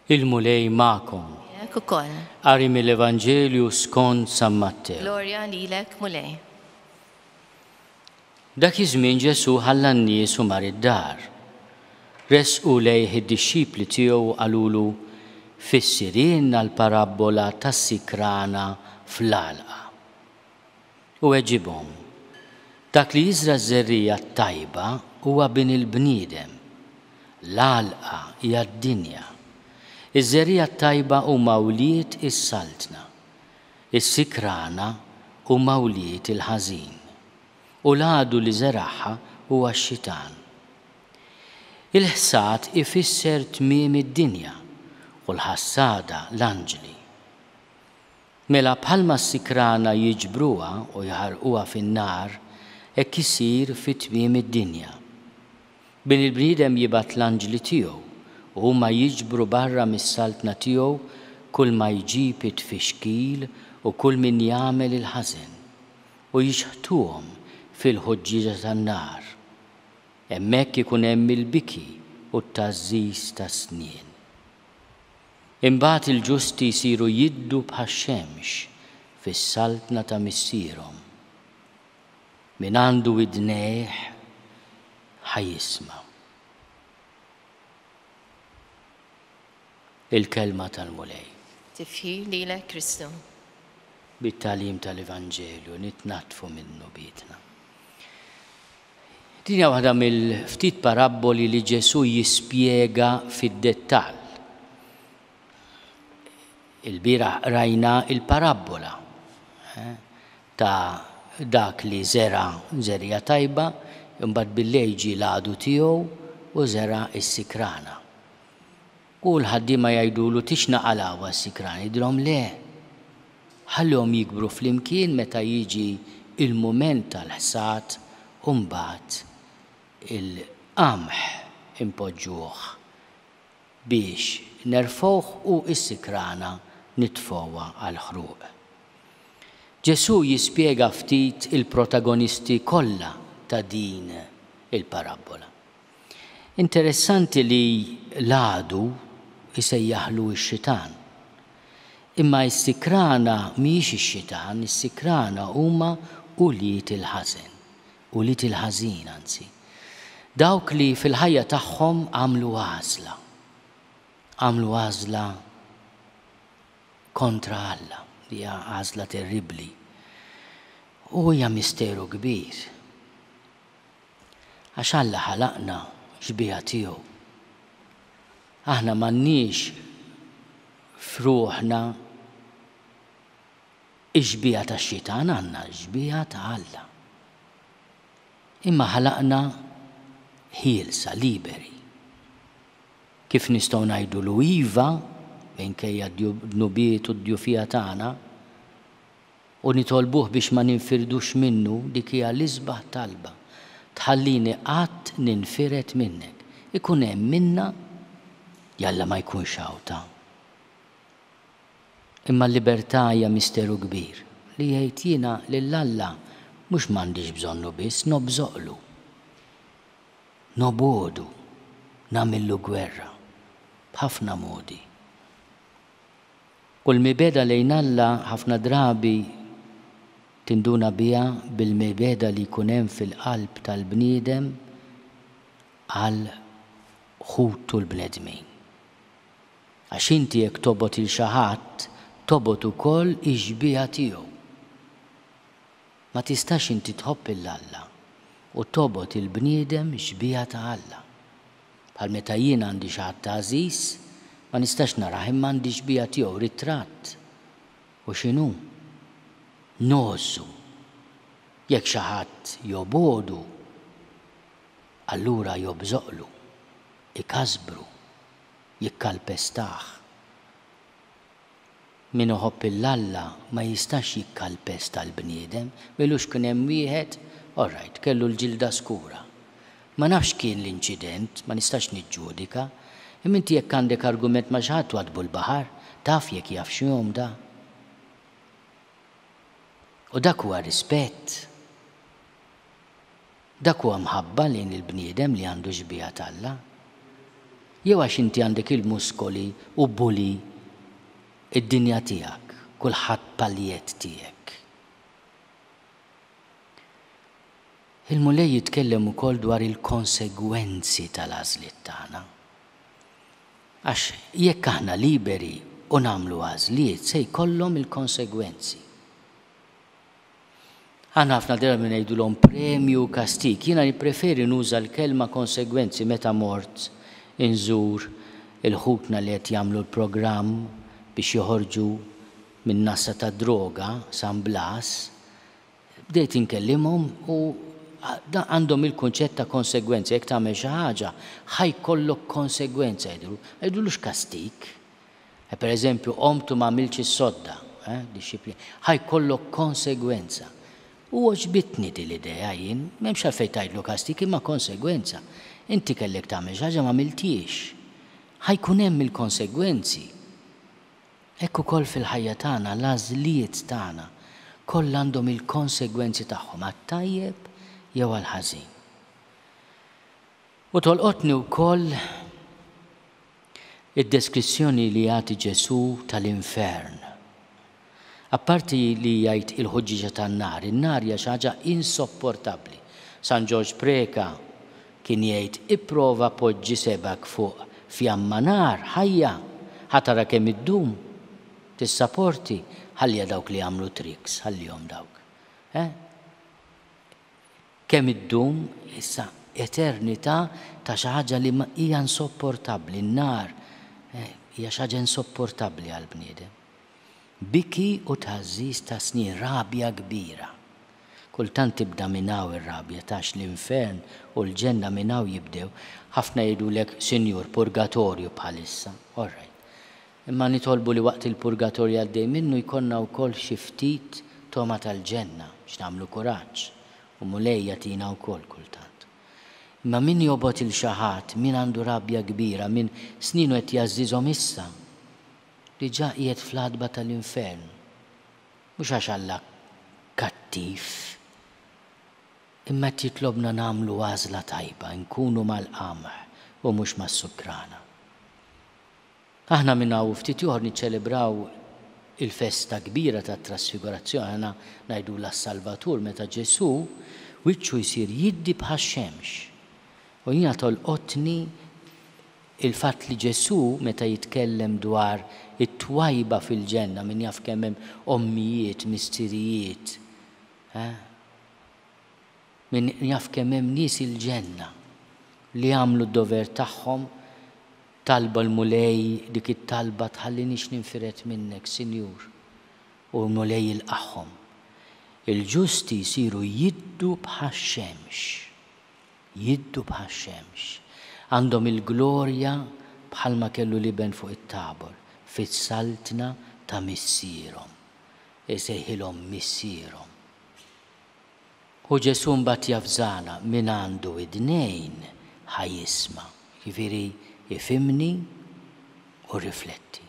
Il-mulej ma'kom. Jek ukoll. Qari mill-Evanġelju skont San Matteo. Glorja lilek mulej. Dak iż-żmien Ġesu ħalla n-nies u mar id-dar. Resqu lejh id-dixxipli tiegħu qalulu fissirien l-parabola tas-sikrana fl-għalqa. U weġibhom, dak li jiżra ż-żerrija tajba huwa bin il-bniedem. L-għalqa hija d-dinja. Iż-żerrija tajba huma wlied is-saltna. Is-sikrana huma wlied il-ħażin. U l-għadu li żeraħħa huwa x-xitan. Il-ħsad ifisser tmiem id-dinja u l-ħassada l-anġli. Mela bħalma s-sikrana jiġbruha u jħarquha fin-nar, hekk isir fit-tmiem id-dinja. Bin il-bniedem jibgħat l-anġli tiegħu u huma jiġbru barra mis-saltna tiegħu kull ma jġib it-tfixkil u kull min jagħmel il-ħażen u jixħtuhom fil-ħuġġiġa tan-nar. Hemmhekk ikun hemm il-biki u t-tażżiż tas-snien. Imbagħad il-ġusti jsiru jiddu bħax-xemx fis-saltna ta' missierhom. Min għandu widnejh ħajjisma'. Il-kelma tal-mulej. Tifħir lilek Kristu. Bit-tagħlim tal-Evanġelju nitnatfu minnu bitna. Din hija waħda mill-ftit parabboli li Ġesu jispjega fid-dettall. Il-bieraħ rajna il-parabbola ta' dak li żera żerrija tajba, imbagħad billejl ġie l-għadu tiegħu u żera s-sikrana. U l-ħaddiema jgħidulu tixnaqalawha s-sikrana, jgħidulhom le. Ħallhom jikbru flimkien meta jiġi il-mument tal-ħsad u mbagħad il-qamħ impoġġuh biex nerfgħuh u s-sikrana nitfgħuha għall-ħruq. Ġesu jispjega ftit il-protagonisti kollha ta' din il-parabbola. Interessanti li l-għadu isejjaħlu x-xitan. Imma s-sikrana mhijiex ix-xitan, is-sikrana huma uliet il-ħażen, uliet il-ħażin anzi. Dawk li fil-ħajja tagħhom għamlu għażla. Għamlu għażla kontra Alla, li hija għażla terribbli. U hija misteru kbir. Għax Alla ħalaqna xbija tiegħu. Aħna m'għandniex f'ruħna ix-xbija tax-xitan, għandna x-xbija ta' Alla. Imma ħalaqna ħielsa, liberi. Kif nistgħu ngħidulu iva minkejja d-nubiet u d-djufija tagħna u nitolbuh biex ma ninfirdux minnu, dik hija l-isbaħ talba. Tħallini qatt ninfiret minnek. Ikun hemm minna jalla ma jkunx hawn. Imma l-libertà hija misteru kbir li jgħid jiena lil Alla mhux m'għandix bżonnu biss, nobżoqlu. Nobodu, nagħmillu gwerra b'ħafna modi. U l-mibeda lejn Alla ħafna drabi tinduna biha bil-mibeda li jkun hemm fil-qalb tal-bniedem għal ħutu l-bnedmin. Għax inti jekk tobgħod il xi ħadd, tobgħod ukoll ix-xbija tiegħu. Ma tistax inti tħobb il-Alla u tobgħod il-bniedem xbija ta' Alla. Bħal meta jien għandi xi ħadd għażiż, ma nistax narah imma għandi xbija tiegħu ritratt. U x'inhu? Nozzu. Jekk xi ħadd jobodu, allura jobżoqlu, ikasbru, jikkalpestaħ. Min iħobb il-Alla ma jistax jikkalpesta l-bniedem, milux kien hemm wieħed, orajt, kellu l-ġilda skura. Ma nafx kien l-inċident, ma nistax niġġudika, imma inti jekk għandek argument ma' xi ħadd wadbu l-baħar, taf jekk jaf x'jum da. U dak huwa rispett. Dak huwa mħabba lejn il-bniedem li għandu xbija tal-Alla. jew għax inti għandek il-muskoli u buli id-dinja tiegħek, kulħadd paljet tiegħek. Il-Mulej jitkellem ukoll dwar il-konsegwenzi tal-għażliet tagħna. Għax jekk aħna liberi u nagħmlu għażliet se jkollhom il-konsegwenzi. Għandna ħafna drabi ngħidulhom premju u kastik. Jiena nippreferi nuża l-kelma konsegwenzi meta mort inżur il-ħutna li qed jagħmlu l-programm biex joħorġu minn nassa ta' droga San Blas. Bdejt inkellimhom u għandhom il-kunċett ta' konsegwenzi. Jekk tagħmel xi ħaġa ħajkollok konsegwenza jgħidulux kastik. Pereżempju qomtu ma għamilx is-sodda, ħajkollok konsegwenza. U oġbitni din l-idea jien, m'hemmx għalfejn tgħidlu kastik imma konsegwenza. Inti kellek tagħmel xi ħaġa ma għamiltiex. Ħajkun hemm il-konsegwenzi. Hekk ukoll fil-ħajja tagħna l-għażliet tagħna kollha għandhom il-konsegwenzi tagħhom għat-tajjeb jew għall-ħażin. U tolqotni wkoll id-deskrizzjoni li jagħti Ġesu tal-infern. Apparti li jgħid il-ħuġġiġa tan-nar, in-nar hija xi ħaġa insopportabbli. San Ġorġ Preka kien jgħid ipprova poġġi sebak fuq fjamma nar ħajja ħatara kemm iddum tissapporti ħallija dawk li jagħmlu triks, ħallihom dawk. Kemm iddum issa eternità ta' xi ħaġa li hija insopportabbli. N-nar hija xi ħaġa insopportabbli għall-bniedem. Biki u tażżiż ta' snin, rabja kbira. Kultant tibda minn hawn ir-rabja tax l-infern u l-ġenna minn hawn jibdew. Ħafna jgħidulek Sinjur purgatorju bħalissa. All right. Imma nitolbu li waqt il-purgatorju għaddej minnu jkollna wkoll xi ftit toma tal-ġenna biex nagħmlu kuraġġ u Mulej jagħtina wkoll kultant. Imma min jobgħod il-xaħat, min għandu rabja kbira, min sninu qed jażżiżhom issa, diġà qiegħed fl-adba tal-infern. Mhux għax Alla kattiv, imma qed jitlobna nagħmlu għażla tajba, nkunu mal-qamħ u mhux mas-sukrana. Aħna minn hawn ftit ieħor niċċelebraw il-festa kbira tat-trasfigurazzjoni, aħna ngħidula s-Salvatur meta Ġesu wiċċu jsir jiddi bħax-xemx. U jiena tolqotni il-fatt li Ġesu meta jitkellem dwar it-twajba fil-ġenna min jaf kemm hemm ommijiet, mistirijiet. Min jaf kemm hemm nies il-ġenna li għamlu d-dover tagħhom talba l-Mulej dik it-talba tħallinix ninfiret minnek, Sinjur. U l-Mulej ilqaħħom. Il-ġusti jsiru jiddu bħax-xemx. Jiddu bħax-xemx. Għandhom il-glorja bħalma kellu liben fuq it-Tabor, fis-saltna ta' missierhom. Isejħilhom missierhom. U Ġesu mbagħad jafżana min għandu idnejn ħajjisma'. Jifieri ifhimni u rifletti.